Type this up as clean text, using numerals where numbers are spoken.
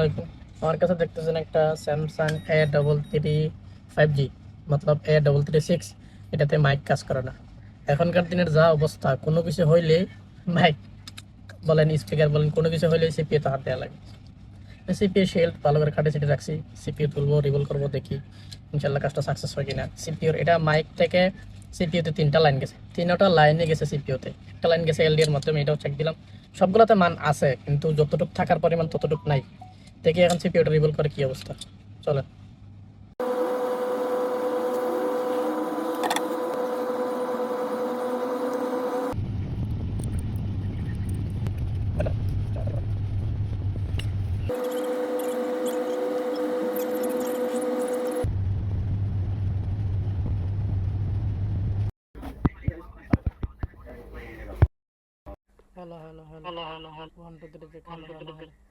আলাইকুম। আমার কাছে দেখতেছেন একটা স্যামসাং A335G, মতলব A336। এটাতে মাইক কাজ করে না। এখনকার দিনের যা অবস্থা, কোনো কিছু হইলে মাইক বলেন, স্পিকার বলেন, কোনো কিছু হইলে সিপিইউতে হাত দেওয়া লাগে। সিপিইউ শেল্ড ভালো করে খাটে ছেটে রাখছি। সিপিইউ তুলবো, রিভোল করবো, দেখি ইনশাল্লাহ কাজটা সাকসেস হয় কিনা। সিপিইউর এটা মাইক থেকে সিপিইউতে 3টা লাইন গেছে, 3টা লাইনে গেছে সিপিইউতে, একটা লাইন গেছে এলডি এর মাধ্যমে। এটাও চেক দিলাম, সবগুলোতে মান আছে, কিন্তু যতটুকু থাকার পরিমাণ ততটুকু নাই। দেখি এখন সিপিইউটা রিভোল করে কি অবস্থা। চলেন। Hello hello hello hello hello 1 2 3 check. Hello hello hello